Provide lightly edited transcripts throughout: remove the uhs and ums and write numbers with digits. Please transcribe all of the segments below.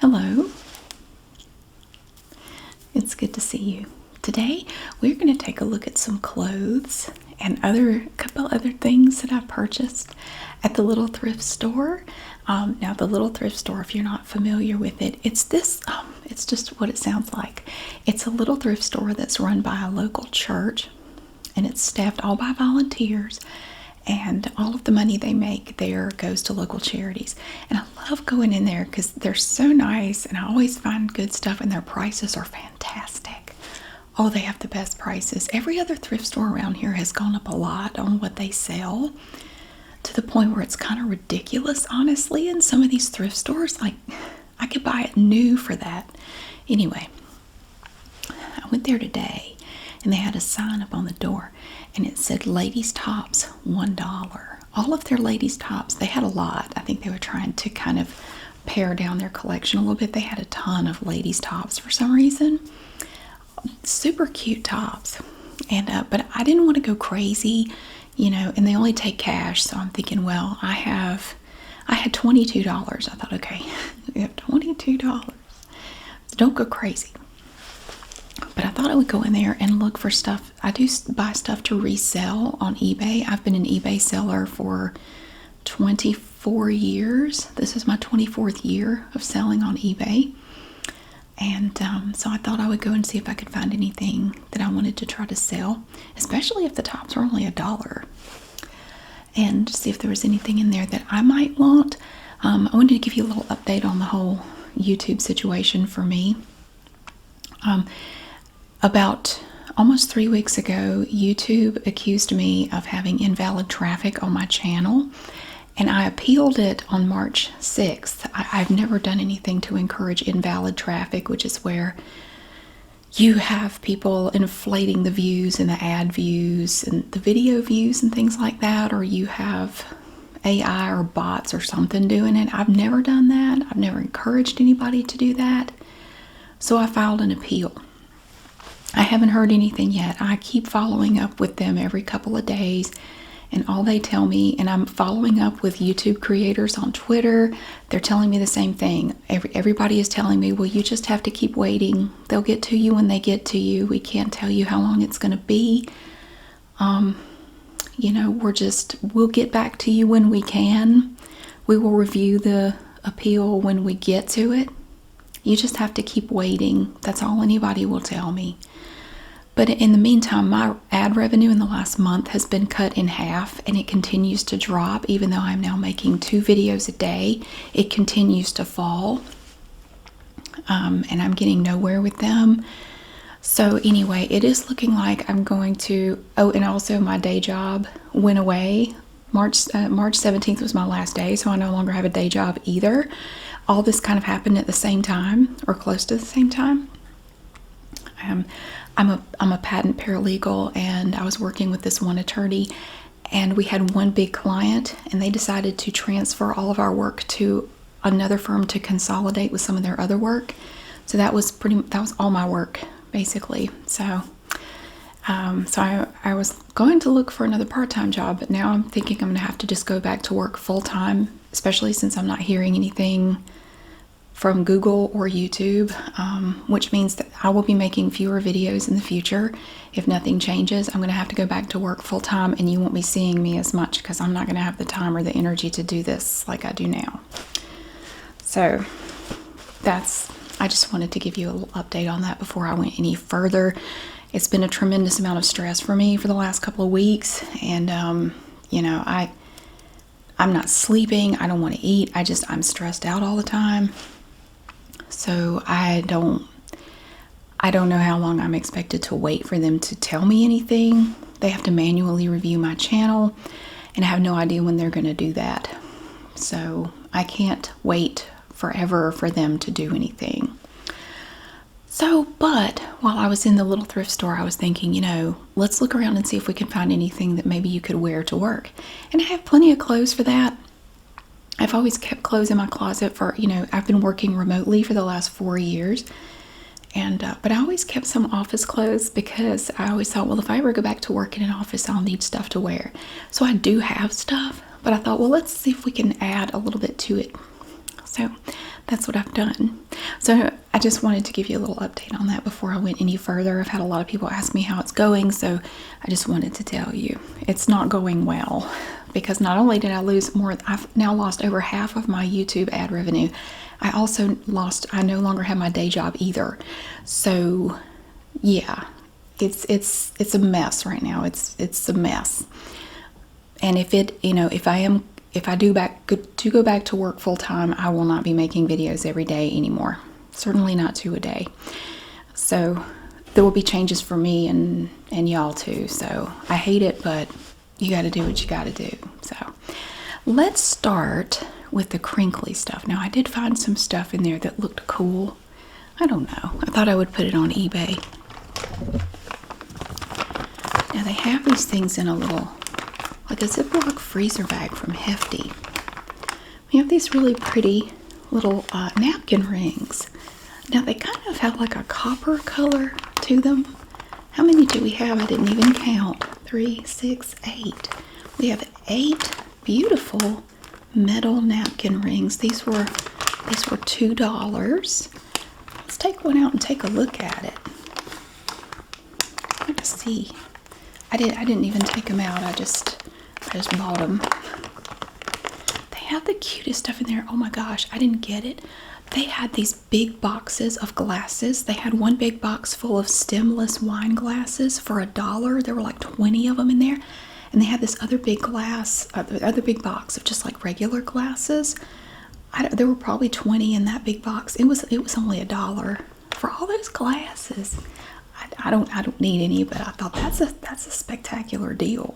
Hello. It's good to see you. Today we're going to take a look at some clothes and a couple other things that I purchased at the little thrift store. Now the little thrift store, if you're not familiar with it, it's this. It's just what it sounds like. It's a little thrift store that's run by a local church, and it's staffed all by volunteers. And all of the money they make there goes to local charities. And I love going in there because they're so nice, and I always find good stuff, and their prices are fantastic. Oh, they have the best prices. Every other thrift store around here has gone up a lot on what they sell, to the point where it's kind of ridiculous, honestly. In some of these thrift stores, like, I could buy it new for that. Anyway, I went there today, and they had a sign up on the door, and it said ladies tops $1. All of their ladies tops, they had a lot. I think they were trying to kind of pare down their collection a little bit. They had a ton of ladies tops for some reason. Super cute tops. And but I didn't want to go crazy, and they only take cash, so I'm thinking, well, I had $22. I thought, okay, we have $22. Don't go crazy. But I thought I would go in there and look for stuff. I do buy stuff to resell on eBay. I've been an eBay seller for 24 years. This is my 24th year of selling on eBay. And so I thought I would go and see if I could find anything that I wanted to try to sell, especially if the tops were only $1. And see if there was anything in there that I might want. I wanted to give you a little update on the whole YouTube situation for me. About almost 3 weeks ago, YouTube accused me of having invalid traffic on my channel, and I appealed it on March 6th. I've never done anything to encourage invalid traffic, which is where you have people inflating the views and the ad views and the video views and things like that, or you have AI or bots or something doing it. I've never done that. I've never encouraged anybody to do that. So I filed an appeal. I haven't heard anything yet. I keep following up with them every couple of days, and all they tell me, and I'm following up with YouTube creators on Twitter, they're telling me the same thing. Everybody is telling me, well, you just have to keep waiting. They'll get to you when they get to you. We can't tell you how long it's going to be. We'll get back to you when we can. We will review the appeal when we get to it. You just have to keep waiting. That's all anybody will tell me. But in the meantime, my ad revenue in the last month has been cut in half, and it continues to drop. Even though I'm now making 2 videos a day, it continues to fall. And I'm getting nowhere with them. So anyway, it is looking like I'm going to... Oh, and also my day job went away. March 17th was my last day, so I no longer have a day job either. All this kind of happened at the same time, or close to the same time. I'm a patent paralegal, and I was working with this one attorney, and we had one big client, and they decided to transfer all of our work to another firm to consolidate with some of their other work. So that was all my work, basically. So I was going to look for another part-time job, but now I'm thinking I'm going to have to just go back to work full-time, especially since I'm not hearing anything from Google or YouTube, which means that I will be making fewer videos in the future. If nothing changes, I'm going to have to go back to work full-time, and you won't be seeing me as much because I'm not going to have the time or the energy to do this like I do now. So I just wanted to give you a little update on that before I went any further. It's been a tremendous amount of stress for me for the last couple of weeks, and I'm not sleeping. I don't want to eat. I'm stressed out all the time. So I don't know how long I'm expected to wait for them to tell me anything. They have to manually review my channel, and I have no idea when they're going to do that. So I can't wait forever for them to do anything. But while I was in the little thrift store, I was thinking, let's look around and see if we can find anything that maybe you could wear to work. And I have plenty of clothes for that. I've always kept clothes in my closet for, I've been working remotely for the last 4 years. But I always kept some office clothes because I always thought, well, if I ever go back to work in an office, I'll need stuff to wear. So I do have stuff, but I thought, well, let's see if we can add a little bit to it. So that's what I've done. So I just wanted to give you a little update on that before I went any further. I've had a lot of people ask me how it's going, so I just wanted to tell you it's not going well, because not only did I lose more, I've now lost over half of my YouTube ad revenue. I also I no longer have my day job either. So yeah, it's a mess right now. It's a mess. And if I do go back to work full time, I will not be making videos every day anymore. Certainly not 2 a day. So there will be changes for me and y'all too. So I hate it, but you got to do what you got to do. So let's start with the crinkly stuff. Now I did find some stuff in there that looked cool. I don't know. I thought I would put it on eBay. Now they have these things in a little, like a Ziploc freezer bag from Hefty. We have these really pretty little napkin rings. Now they kind of have like a copper color to them. How many do we have? I didn't even count. 3, 6, 8. We have 8 beautiful metal napkin rings. These were $2. Let's take one out and take a look at it. Let's see. I didn't even take them out. I just bought them. They have the cutest stuff in there. Oh my gosh, I didn't get it. They had these big boxes of glasses. They had one big box full of stemless wine glasses for $1. There were like 20 of them in there. And they had this other big box of just like regular glasses. There were probably 20 in that big box. It was only $1 for all those glasses. I don't need any, but I thought that's a spectacular deal.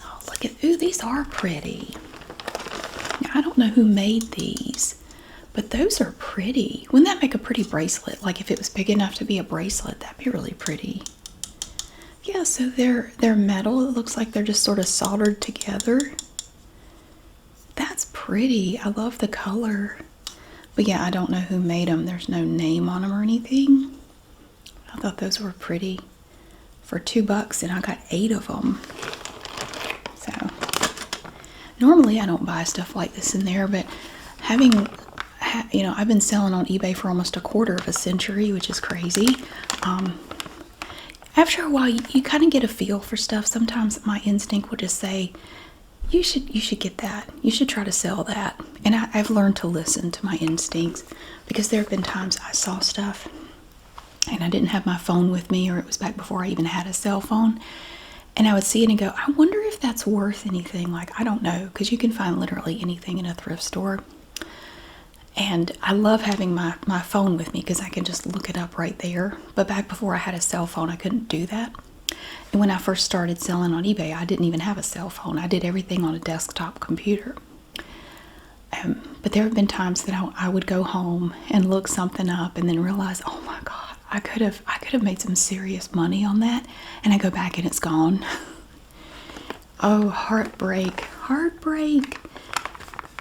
Oh, look at, ooh, these are pretty. Now, I don't know who made these, but those are pretty. Wouldn't that make a pretty bracelet? Like if it was big enough to be a bracelet, that'd be really pretty. Yeah, so they're metal. It looks like they're just sort of soldered together. That's pretty. I love the color. But yeah, I don't know who made them. There's no name on them or anything. I thought those were pretty for $2, and I got 8 of them. So normally I don't buy stuff like this in there, but I've been selling on eBay for almost a quarter of a century, which is crazy. After a while, you kind of get a feel for stuff. Sometimes my instinct will just say, you should get that. You should try to sell that. And I've learned to listen to my instincts, because there have been times I saw stuff and I didn't have my phone with me, or it was back before I even had a cell phone. And I would see it and go, I wonder if that's worth anything. Like, I don't know, because you can find literally anything in a thrift store. And I love having my phone with me because I can just look it up right there. But back before I had a cell phone, I couldn't do that. And when I first started selling on eBay, I didn't even have a cell phone. I did everything on a desktop computer. But there have been times that I would go home and look something up and then realize, oh my God, I could have made some serious money on that. And I go back and it's gone. Oh, heartbreak.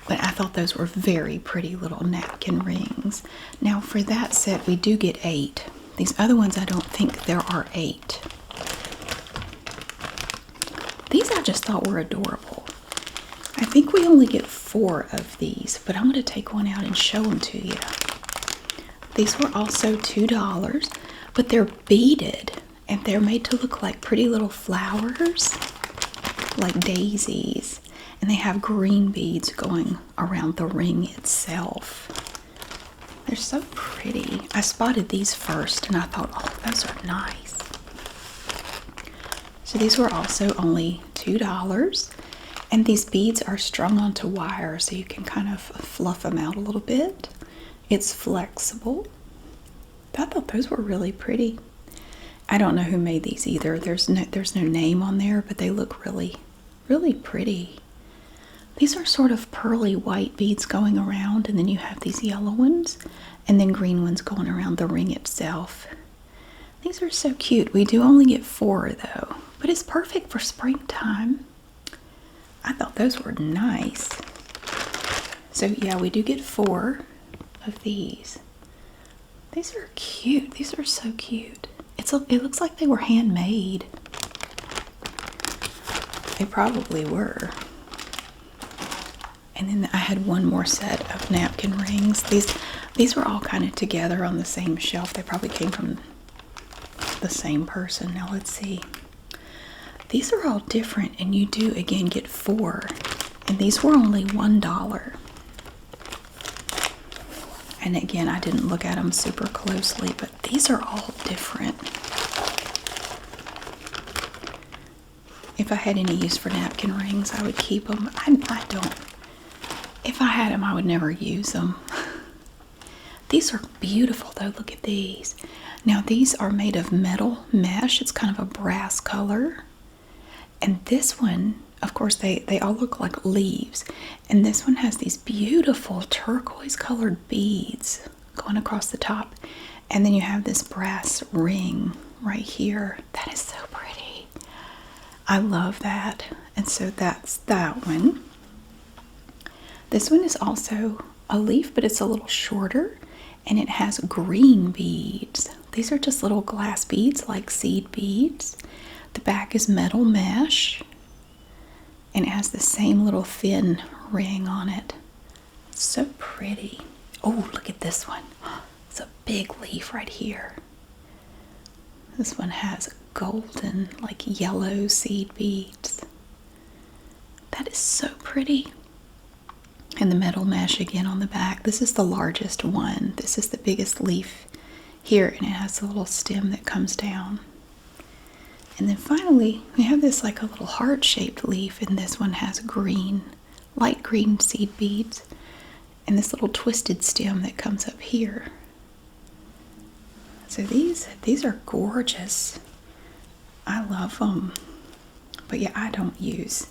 But I thought those were very pretty little napkin rings. Now for that set, we do get 8. These other ones, I don't think there are 8. These I just thought were adorable. I think we only get 4 of these, but I'm going to take one out and show them to you. These were also $2, but they're beaded, and they're made to look like pretty little flowers, like daisies. And they have green beads going around the ring itself. They're so pretty. I spotted these first, and I thought, oh, those are nice. So these were also only $2. And these beads are strung onto wire, so you can kind of fluff them out a little bit. It's flexible. I thought those were really pretty. I don't know who made these either. There's no name on there, but they look really, really pretty. These are sort of pearly white beads going around, and then you have these yellow ones, and then green ones going around the ring itself. These are so cute. We do only get 4 though, but it's perfect for springtime. I thought those were nice. So yeah, we do get 4 of these. These are cute. These are so cute. It looks like they were handmade. They probably were. And then I had one more set of napkin rings. These were all kind of together on the same shelf. They probably came from the same person. Now let's see. These are all different, and you do again get 4. And these were only $1. And again, I didn't look at them super closely, but these are all different. If I had any use for napkin rings, I would keep them. I don't. If I had them, I would never use them. These are beautiful, though. Look at these. Now, these are made of metal mesh. It's kind of a brass color. And this one, of course, they all look like leaves. And this one has these beautiful turquoise-colored beads going across the top. And then you have this brass ring right here. That is so pretty. I love that. And so that's that one. This one is also a leaf, but it's a little shorter. And it has green beads. These are just little glass beads, like seed beads. The back is metal mesh. And it has the same little thin ring on it. It's so pretty. Oh, look at this one. It's a big leaf right here. This one has golden, like yellow seed beads. That is so pretty. And the metal mesh again on the back. This is the largest one. This is the biggest leaf here, and it has a little stem that comes down. And then finally, we have this like a little heart-shaped leaf, and this one has green, light green seed beads, and this little twisted stem that comes up here. So these are gorgeous. I love them. But yeah, I don't use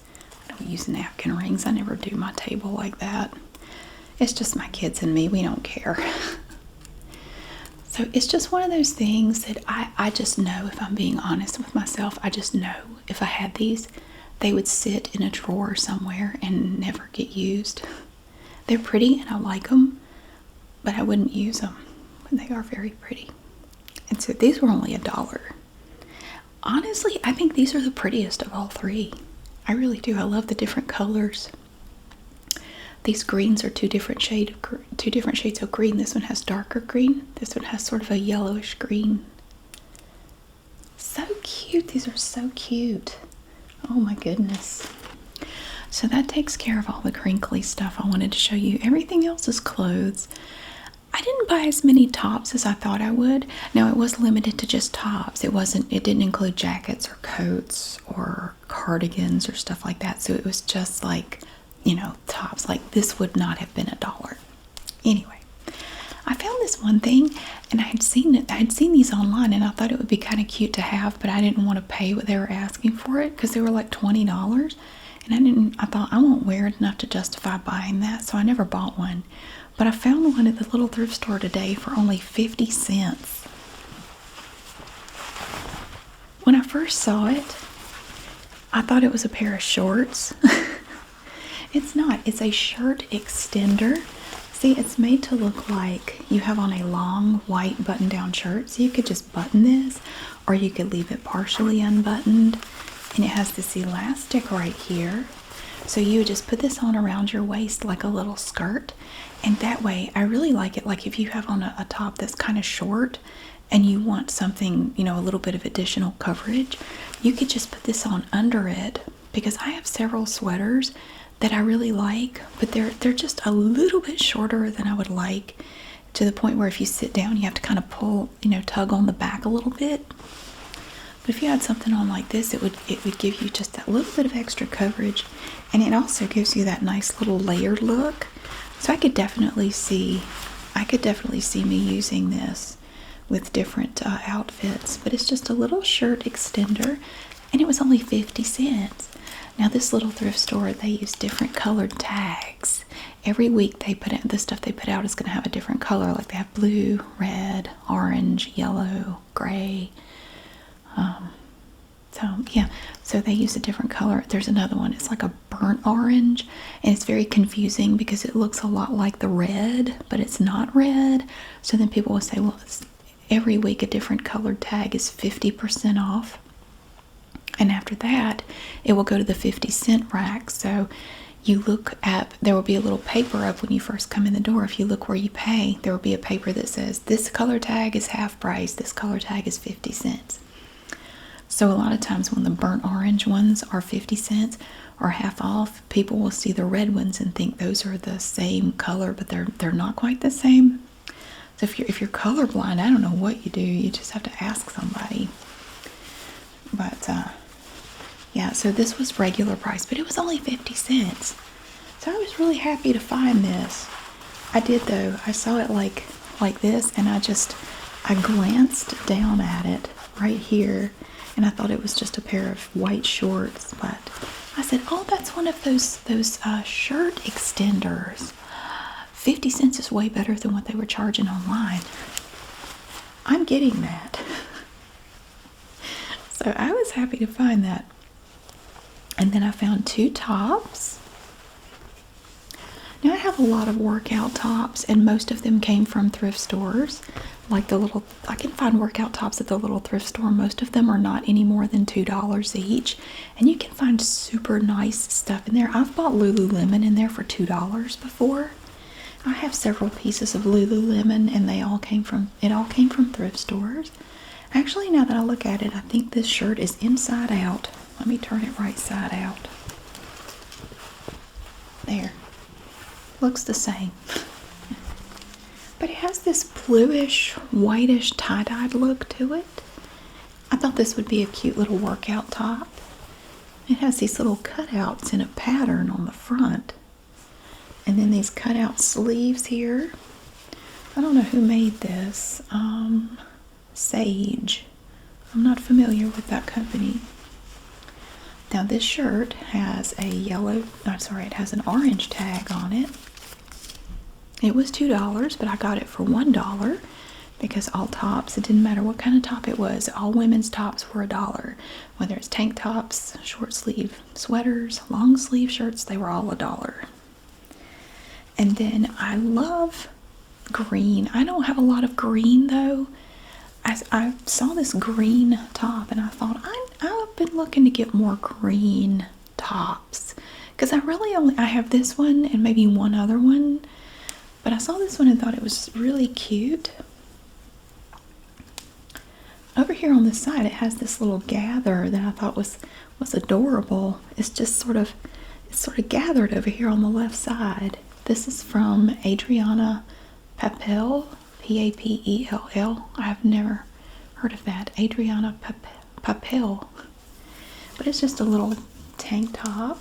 napkin rings. I never do my table like that. It's just my kids and me. We don't care. So it's just one of those things that I just know, if I'm being honest with myself, I just know if I had these, they would sit in a drawer somewhere and never get used. They're pretty and I like them, but I wouldn't use them. But they are very pretty. And so these were only $1. Honestly, I think these are the prettiest of all 3. I really do. I love the different colors. These greens are two different shades of green. This one has darker green. This one has sort of a yellowish green. So cute. These are so cute. Oh my goodness. So that takes care of all the crinkly stuff I wanted to show you. Everything else is clothes. I didn't buy as many tops as I thought I would. Now, it was limited to just tops. It didn't include jackets or coats or cardigans or stuff like that. So it was just like, tops. Like this would not have been $1. Anyway, I found this one thing, and I had seen these online, and I thought it would be kind of cute to have, but I didn't want to pay what they were asking for it because they were like $20. And I thought I won't wear it enough to justify buying that, so I never bought one. But I found one at the little thrift store today for only 50 cents. When I first saw it, I thought it was a pair of shorts. It's not. It's a shirt extender. See, it's made to look like you have on a long white button-down shirt. So you could just button this, or you could leave it partially unbuttoned. And it has this elastic right here. So you would just put this on around your waist like a little skirt. And that way, I really like it. Like if you have on a top that's kind of short and you want something, a little bit of additional coverage, you could just put this on under it. Because I have several sweaters that I really like, but they're just a little bit shorter than I would like, to the point where if you sit down, you have to kind of pull, tug on the back a little bit. But if you had something on like this, it would give you just that little bit of extra coverage, and it also gives you that nice little layered look. So I could definitely see me using this with different outfits. But it's just a little shirt extender, and it was only 50 cents. Now this little thrift store, they use different colored tags. Every week the stuff they put out is going to have a different color. Like they have blue, red, orange, yellow, gray. So they use a different color. There's another one. It's like a burnt orange, and it's very confusing because it looks a lot like the red, but it's not red. So then people will say, well, every week a different colored tag is 50% off. And after that, it will go to the 50-cent rack. So, you look up, there will be a little paper up when you first come in the door. If you look where you pay, there will be a paper that says this color tag is half price, this color tag is 50 cents. So a lot of times when the burnt orange ones are 50 cents or half off, people will see the red ones and think those are the same color, but they're not quite the same. So if you're colorblind, I don't know what you do. You just have to ask somebody. But yeah, so this was regular price, but it was only 50 cents. So I was really happy to find this. I did though. I saw it like this, and I glanced down at it right here, and I thought it was just a pair of white shorts, but I said, oh, that's one of those shirt extenders. 50 cents is way better than what they were charging online. I'm getting that. So I was happy to find that. And then I found 2 tops. Now I have a lot of workout tops, and most of them came from thrift stores. Like I can find workout tops at the little thrift store. Most of them are not any more than $2 each. And you can find super nice stuff in there. I've bought Lululemon in there for $2 before. I have several pieces of Lululemon, and it all came from thrift stores. Actually, now that I look at it, I think this shirt is inside out. Let me turn it right side out. There. Looks the same. But it has this bluish, whitish, tie-dyed look to it. I thought this would be a cute little workout top. It has these little cutouts in a pattern on the front. And then these cutout sleeves here. I don't know who made this. Sage. I'm not familiar with that company. Now this shirt has it has an orange tag on it. It was $2, but I got it for $1 because all tops, it didn't matter what kind of top it was, all women's tops were $1. Whether it's tank tops, short sleeve sweaters, long sleeve shirts, they were all $1. And then I love green. I don't have a lot of green though. I saw this green top and I thought I've been looking to get more green tops because I have this one and maybe one other one, but I saw this one and thought it was really cute. Over here on the side it has this little gather that I thought was adorable. It's just sort of gathered over here on the left side. This is from Adriana Papell, P-A-P-E-L-L. I have never heard of that. Adriana Papell. But it's just a little tank top.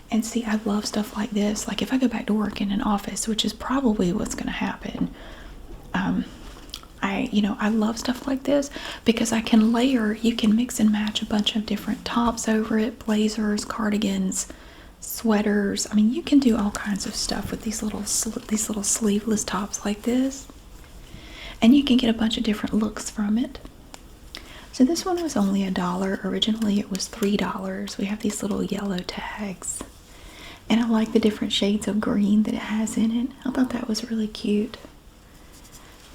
And see, I love stuff like this. Like if I go back to work in an office, which is probably what's going to happen, I love stuff like this because I can layer, you can mix and match a bunch of different tops over it, blazers, cardigans, sweaters. I mean, you can do all kinds of stuff with these little sleeveless tops like this, and you can get a bunch of different looks from it. So this one was only $1. Originally it was $3. We have these little yellow tags, and I like the different shades of green that it has in it. I thought that was really cute.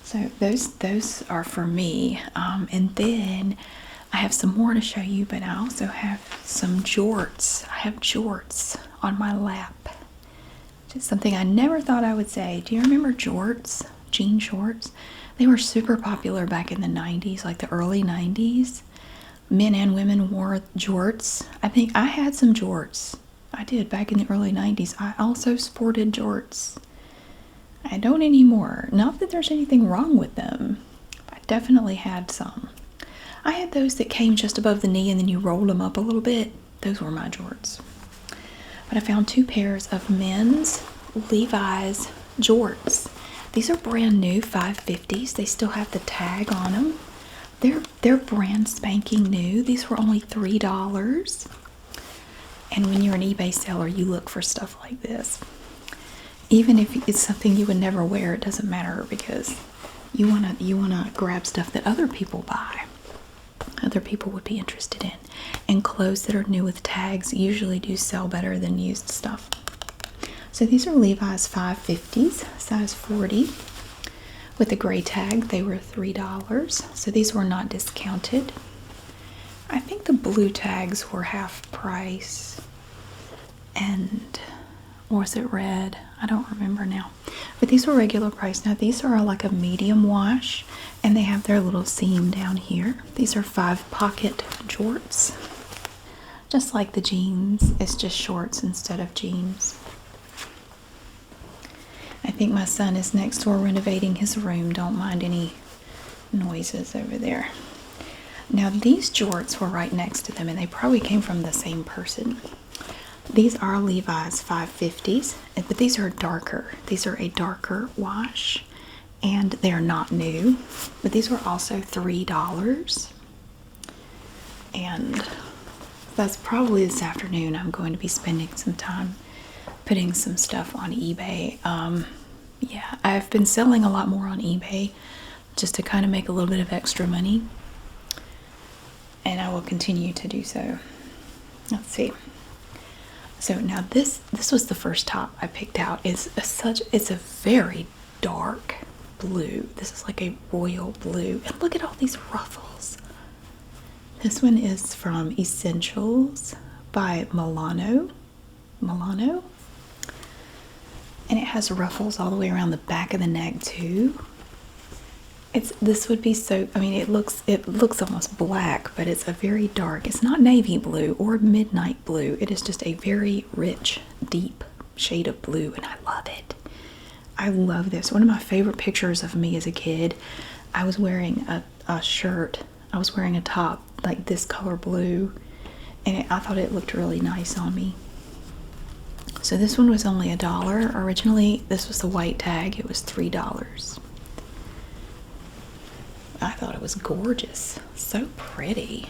So those are for me, and then I have some more to show you, but I also have some jorts. I have jorts on my lap. Just something I never thought I would say. Do you remember jorts? Jean shorts? They were super popular back in the 90s, like the early 90s. Men and women wore jorts. I think I had some jorts. I did back in the early 90s. I also sported jorts. I don't anymore. Not that there's anything wrong with them. I definitely had some. I had those that came just above the knee and then you rolled them up a little bit. Those were my jorts. But I found 2 pairs of men's Levi's jorts. These are brand new 550s. They still have the tag on them. They're brand spanking new. These were only $3. And when you're an eBay seller, you look for stuff like this. Even if it's something you would never wear, it doesn't matter because you wanna grab stuff that other people buy. Other people would be interested in. And clothes that are new with tags usually do sell better than used stuff. So these are Levi's 550s, size 40. With the gray tag, they were $3. So these were not discounted. I think the blue tags were half price. and or was it red? I don't remember now. But these were regular price. Now these are like a medium wash, and they have their little seam down here. These are 5-pocket jorts. Just like the jeans, it's just shorts instead of jeans. I think my son is next door renovating his room. Don't mind any noises over there. Now these jorts were right next to them, and they probably came from the same person. These are Levi's 550s, but these are darker. These are a darker wash, and they're not new. But these were also $3. And that's probably this afternoon. I'm going to be spending some time putting some stuff on eBay. Yeah, I've been selling a lot more on eBay just to kind of make a little bit of extra money. And I will continue to do so. Let's see. So now this was the first top I picked out. It's a very dark blue. This is like a royal blue. And look at all these ruffles. This one is from Essentials by Milano. And it has ruffles all the way around the back of the neck too. This would be so, I mean, it looks almost black, but it's a very dark. It's not navy blue or midnight blue. It is just a very rich, deep shade of blue, and I love it. I love this. One of my favorite pictures of me as a kid, I was wearing a shirt. I was wearing a top like this color blue, and I thought it looked really nice on me. So this one was only $1. Originally, this was the white tag. It was $3. I thought it was gorgeous, so pretty.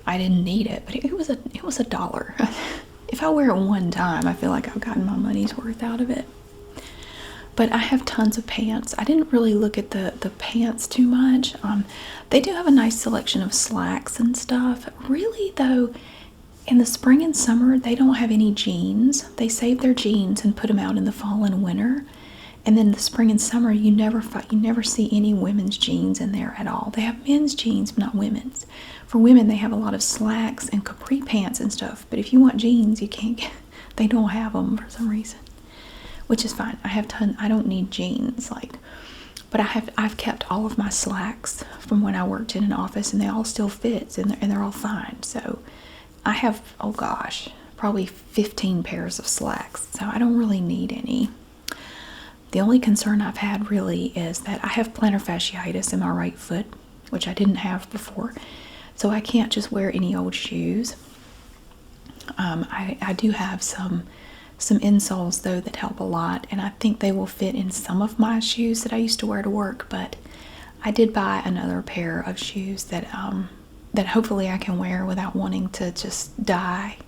I didn't need it, but it was $1. If I wear it one time, I feel like I've gotten my money's worth out of it. But I have tons of pants. I didn't really look at the pants too much. They do have a nice selection of slacks and stuff. Really though, in the spring and summer, they don't have any jeans. They save their jeans and put them out in the fall and winter. And then the spring and summer, you never see any women's jeans in there at all. They have men's jeans, but not women's. For women, they have a lot of slacks and capri pants and stuff. But if you want jeans, you can't get, they don't have them for some reason. Which is fine. I don't need jeans, but I've kept all of my slacks from when I worked in an office, and they all still fit, and they're all fine. So I have, oh gosh, probably 15 pairs of slacks. So I don't really need any. The only concern I've had really is that I have plantar fasciitis in my right foot, which I didn't have before. So I can't just wear any old shoes. I do have some insoles though that help a lot, and I think they will fit in some of my shoes that I used to wear to work. But I did buy another pair of shoes that hopefully I can wear without wanting to just die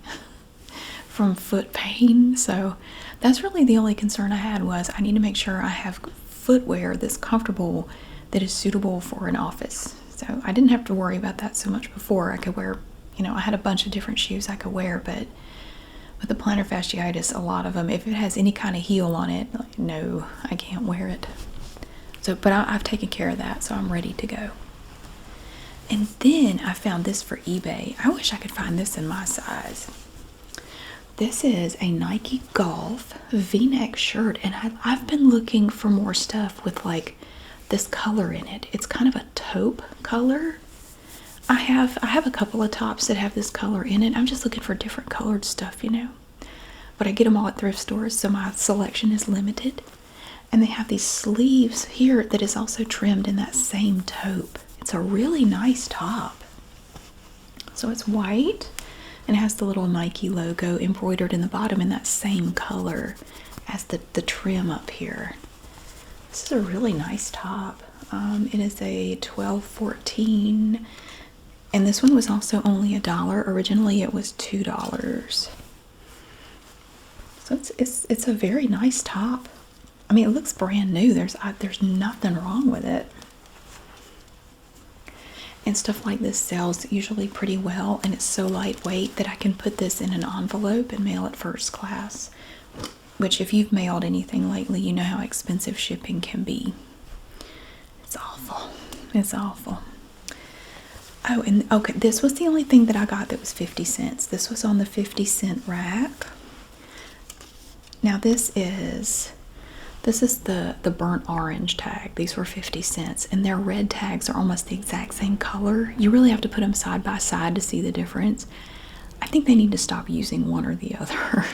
from foot pain. So that's really the only concern I had, was I need to make sure I have footwear that's comfortable, that is suitable for an office. So I didn't have to worry about that so much before. I could wear, I had a bunch of different shoes I could wear, but with the plantar fasciitis, a lot of them, if it has any kind of heel on it, no, I can't wear it. So, but I've taken care of that, so I'm ready to go. And then I found this for eBay. I wish I could find this in my size. This is a Nike Golf V-neck shirt, and I've been looking for more stuff with like this color in it. It's kind of a taupe color. I have a couple of tops that have this color in it. I'm just looking for different colored stuff, But I get them all at thrift stores, so my selection is limited. And they have these sleeves here that is also trimmed in that same taupe. It's a really nice top. So it's white, and it has the little Nike logo embroidered in the bottom in that same color as the trim up here. This is a really nice top. It is a 12-14, and this one was also only $1. Originally it was $2. So it's a very nice top. I mean, it looks brand new. There's nothing wrong with it. And stuff like this sells usually pretty well, and it's so lightweight that I can put this in an envelope and mail it first class. Which, if you've mailed anything lately, you know how expensive shipping can be. It's awful. It's awful. Oh, and okay, this was the only thing that I got that was 50 cents. This was on the 50-cent rack. Now this is the burnt orange tag. These were 50 cents, and their red tags are almost the exact same color. You really have to put them side by side to see the difference. I think they need to stop using one or the other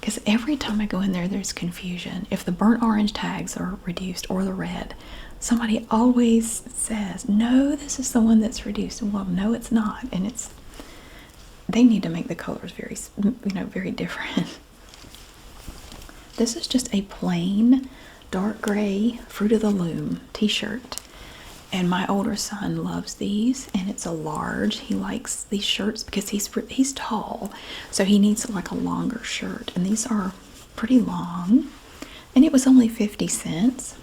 because every time I go in there, there's confusion. If the burnt orange tags are reduced or the red, somebody always says, no, this is the one that's reduced. Well, no, it's not. And they need to make the colors very, very different. This is just a plain dark gray Fruit of the Loom t-shirt. And my older son loves these, and it's a large. He likes these shirts because he's tall, so he needs like a longer shirt. And these are pretty long, and it was only 50 cents.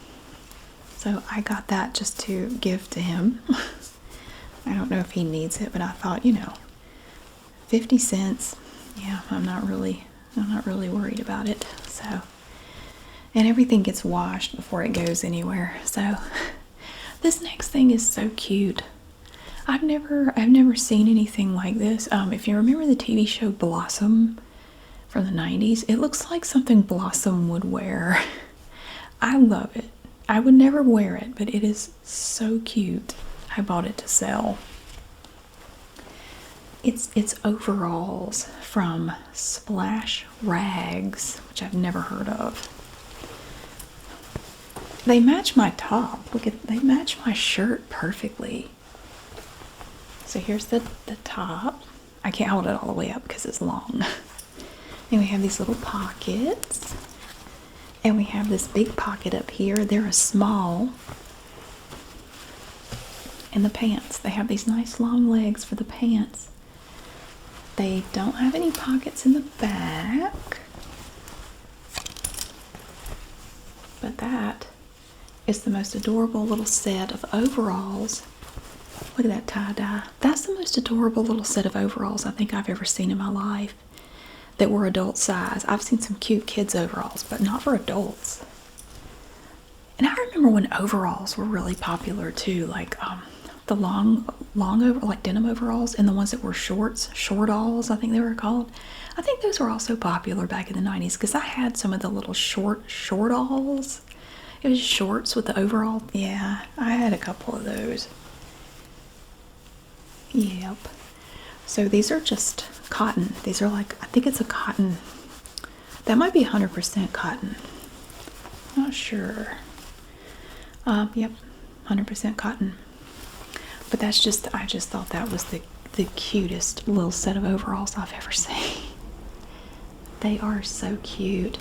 So I got that just to give to him. I don't know if he needs it, but I thought, 50 cents. Yeah, I'm not really worried about it. So, and everything gets washed before it goes anywhere. So, this next thing is so cute. I've never seen anything like this. If you remember the TV show Blossom from the 90s, it looks like something Blossom would wear. I love it. I would never wear it, but it is so cute. I bought it to sell. It's overalls from Splash Rags, which I've never heard of. They match my top. They match my shirt perfectly. So here's the top. I can't hold it all the way up because it's long. And we have these little pockets. And we have this big pocket up here. They're a small. And the pants. They have these nice long legs for the pants. They don't have any pockets in the back. But that is the most adorable little set of overalls. Look at that tie-dye. That's the most adorable little set of overalls I think I've ever seen in my life that were adult size. I've seen some cute kids' overalls, but not for adults. And I remember when overalls were really popular too, like the long like denim overalls, and the ones that were short-alls, I think they were called. I think those were also popular back in the 90s because I had some of the little short-alls. It was shorts with the overall. Yeah, I had a couple of those. Yep. So these are just cotton. These are like, I think it's a cotton. That might be 100% cotton. Not sure. Yep, 100% cotton. But I just thought that was the cutest little set of overalls I've ever seen. They are so cute.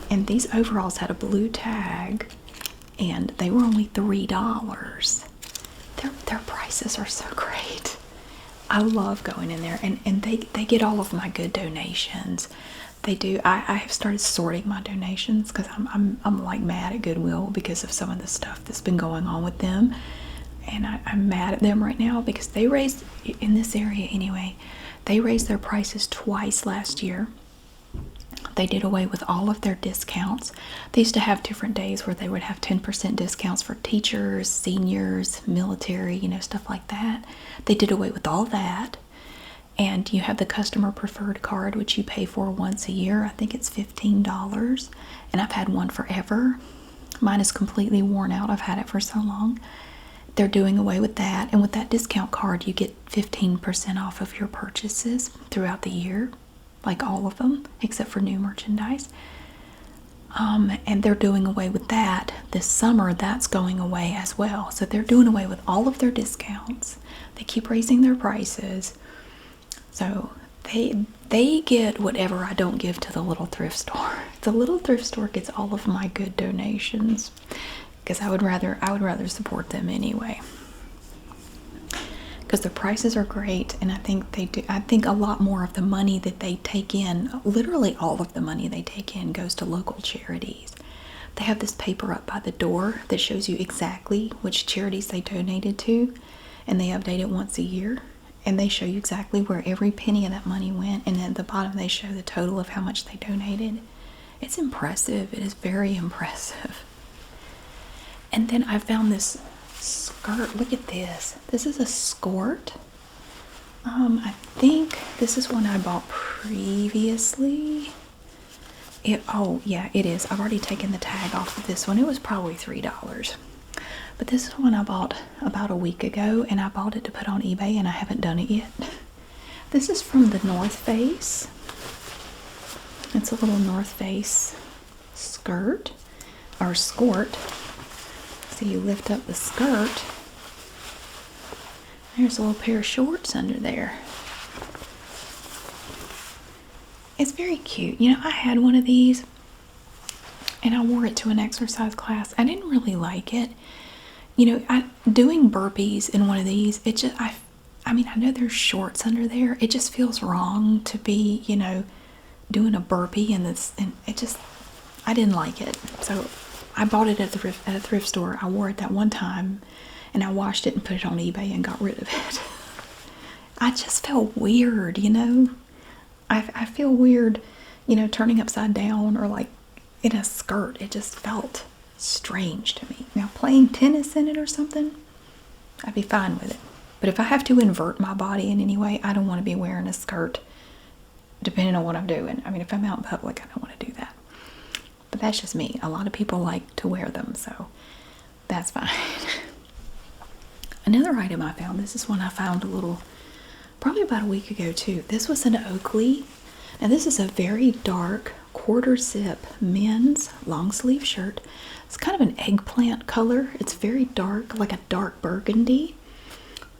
And these overalls had a blue tag, and they were only $3. Their prices are so great. I love going in there, and they get all of my good donations. They do. I have started sorting my donations because I'm like mad at Goodwill because of some of the stuff that's been going on with them. And I'm mad at them right now because they raised, in this area anyway, they raised their prices twice last year. They did away with all of their discounts. They used to have different days where they would have 10% discounts for teachers, seniors, military, stuff like that. They did away with all that. And you have the customer preferred card, which you pay for once a year. I think it's $15. And I've had one forever. Mine is completely worn out. I've had it for so long. They're doing away with that. And with that discount card, you get 15% off of your purchases throughout the year. Like all of them, except for new merchandise. And they're doing away with that this summer. That's going away as well. So they're doing away with all of their discounts. They keep raising their prices. So they get whatever I don't give to the little thrift store. The little thrift store gets all of my good donations because I would rather support them anyway. Because the prices are great, and I think a lot more of the money that they take in, literally all of the money they take in, goes to local charities. They have this paper up by the door that shows you exactly which charities they donated to, and they update it once a year, and they show you exactly where every penny of that money went, and at the bottom they show the total of how much they donated. It's impressive. It is very impressive. And then I found this skirt. Look at this. This is a skirt. I think this is one I bought previously. Oh yeah, it is. I've already taken the tag off of this one. It was probably $3. But this is one I bought about a week ago, and I bought it to put on eBay, and I haven't done it yet. This is from the North Face. It's a little North Face skirt, or skort. So you lift up the skirt. There's a little pair of shorts under there. It's very cute. You know, I had one of these, and I wore it to an exercise class. I didn't really like it. You know, doing burpees in one of these, it just, I mean, I know there's shorts under there. It just feels wrong to be, you know, doing a burpee in this, and it just, I didn't like it. So I bought it at a thrift store. I wore it that one time, and I washed it and put it on eBay and got rid of it. I just felt weird, you know. I feel weird, you know, turning upside down or like in a skirt. It just felt strange to me. Now, playing tennis in it or something, I'd be fine with it. But if I have to invert my body in any way, I don't want to be wearing a skirt depending on what I'm doing. I mean, if I'm out in public, I don't want to do that. But that's just me. A lot of people like to wear them, so that's fine. Another item I found, this is one I found probably about a week ago too. This was an Oakley. Now this is a very dark quarter zip men's long sleeve shirt. It's kind of an eggplant color. It's very dark, like a dark burgundy.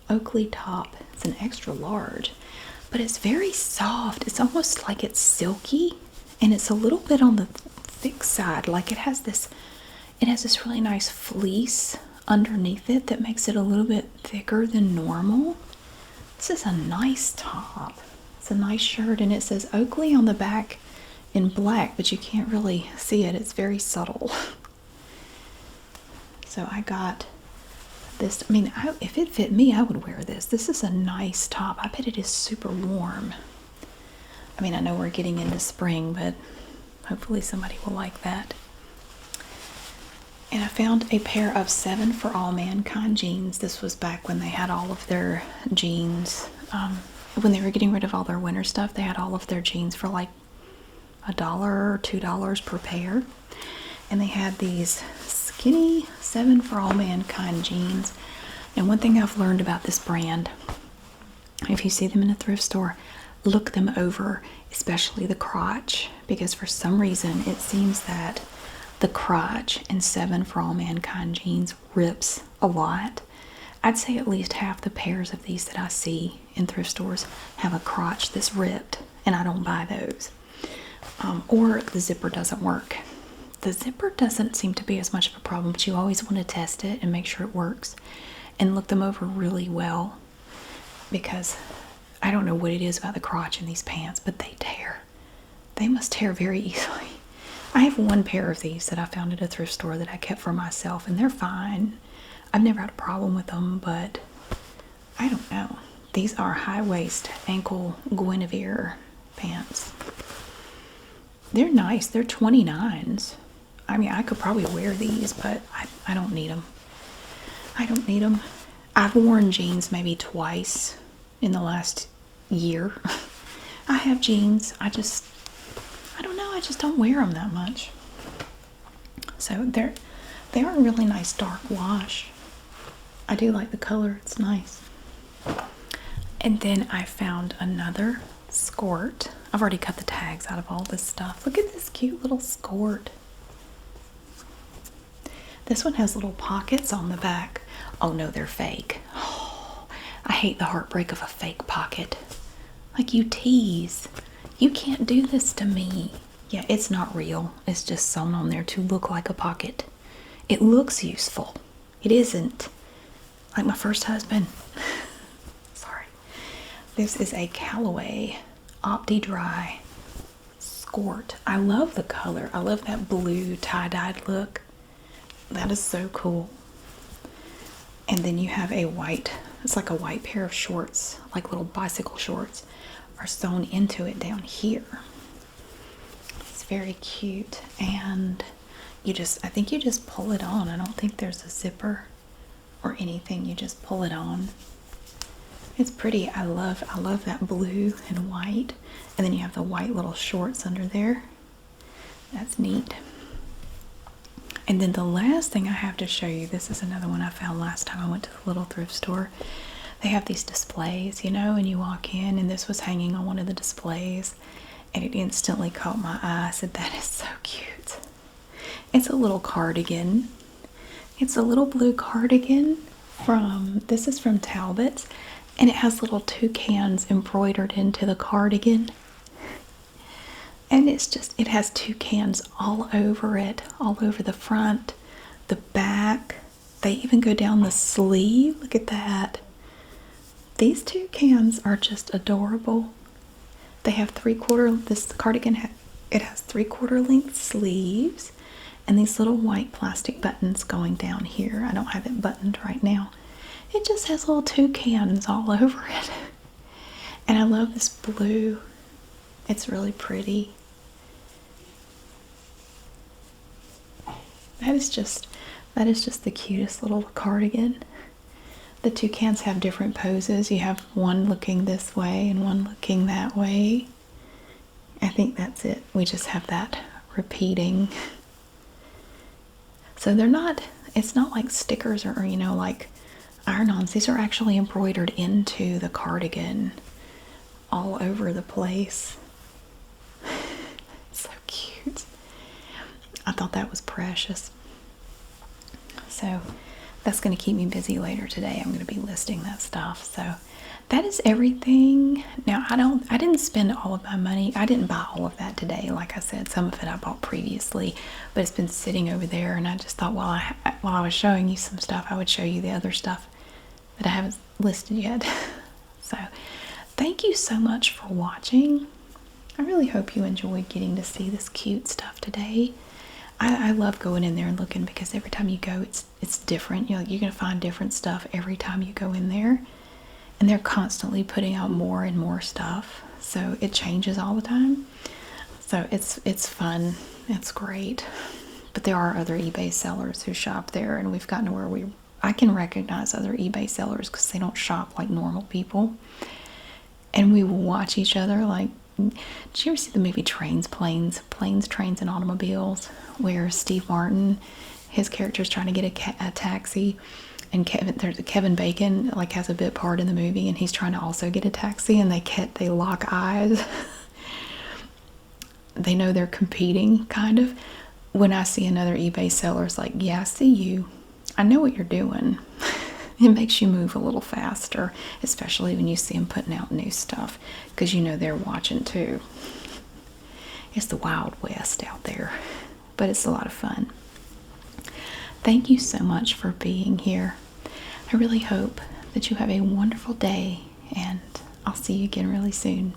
Oakley top. It's an extra large, but it's very soft. It's almost like it's silky, and it's a little bit on the thick side. Like it has this really nice fleece underneath it that makes it a little bit thicker than normal. This is a nice top. It's a nice shirt, and it says Oakley on the back in black, but you can't really see it. It's very subtle. So I got this. I mean, if it fit me, I would wear this. This is a nice top. I bet it is super warm. I mean, I know we're getting into spring, but hopefully somebody will like that. And I found a pair of 7 for All Mankind jeans. This was back when they had all of their jeans. When they were getting rid of all their winter stuff, they had all of their jeans for like $1 or $2 per pair. And they had these skinny 7 for All Mankind jeans. And one thing I've learned about this brand, if you see them in a thrift store, look them over, especially the crotch, because for some reason it seems that the crotch in 7 for All Mankind jeans rips a lot. I'd say at least half the pairs of these that I see in thrift stores have a crotch that's ripped, and I don't buy those. Or the zipper doesn't work. The zipper doesn't seem to be as much of a problem, but you always want to test it and make sure it works and look them over really well, because I don't know what it is about the crotch in these pants, but they tear. They must tear very easily. I have one pair of these that I found at a thrift store that I kept for myself, and they're fine. I've never had a problem with them, but I don't know. These are high-waist ankle Guinevere pants. They're nice. They're 29s. I mean, I could probably wear these, but I don't need them. I don't need them. I've worn jeans maybe twice in the last year. I have jeans. I don't know. I just don't wear them that much. So they are a really nice dark wash. I do like the color. It's nice. And then I found another skort. I've already cut the tags out of all this stuff. Look at this cute little skort. This one has little pockets on the back. Oh no, they're fake. Oh, I hate the heartbreak of a fake pocket. Like, you tease. You can't do this to me. Yeah, it's not real. It's just sewn on there to look like a pocket. It looks useful. It isn't. Like my first husband. Sorry. This is a Callaway Opti Dry skort. I love the color. I love that blue tie-dyed look. That is so cool. And then you have a white, it's like a white pair of shorts, like little bicycle shorts, are sewn into it down here. It's very cute. And I think you just pull it on. I don't think there's a zipper or anything. You just pull it on. It's pretty. I love that blue and white. And then you have the white little shorts under there. That's neat. And then the last thing I have to show you, this is another one I found last time I went to the little thrift store. They have these displays, you know, and you walk in, and this was hanging on one of the displays, and it instantly caught my eye. I said, that is so cute. It's a little cardigan. It's a little blue cardigan this is from Talbot's, and it has little toucans embroidered into the cardigan. And it has toucans all over it, all over the front, the back. They even go down the sleeve. Look at that. These toucans are just adorable. They have this cardigan, it has 3/4 length sleeves and these little white plastic buttons going down here. I don't have it buttoned right now. It just has little toucans all over it. And I love this blue. It's really pretty. That is just the cutest little cardigan. The toucans have different poses. You have one looking this way and one looking that way. I think that's it. We just have that repeating. So it's not like stickers or, you know, like iron-ons. These are actually embroidered into the cardigan all over the place. So cute. I thought that was precious. So that's going to keep me busy later today. I'm going to be listing that stuff. So that is everything. Now I didn't spend all of my money. I didn't buy all of that today. Like I said, some of it I bought previously, but it's been sitting over there, and I just thought while I was showing you some stuff, I would show you the other stuff that I haven't listed yet. So thank you so much for watching. I really hope you enjoyed getting to see this cute stuff today. I love going in there and looking, because every time you go, it's different. You know, you're gonna find different stuff every time you go in there, and they're constantly putting out more and more stuff, so it changes all the time. So it's fun. It's great. But there are other eBay sellers who shop there, and we've gotten to where I can recognize other eBay sellers because they don't shop like normal people, and we will watch each other like. Did you ever see the movie Planes, Trains, and Automobiles, where Steve Martin, his character, is trying to get a taxi, and Kevin Bacon like has a bit part in the movie, and he's trying to also get a taxi, and they lock eyes. They know they're competing, kind of. When I see another eBay seller, it's like, yeah, I see you. I know what you're doing. It makes you move a little faster, especially when you see them putting out new stuff, because you know they're watching too. It's the Wild West out there, but it's a lot of fun. Thank you so much for being here. I really hope that you have a wonderful day, and I'll see you again really soon.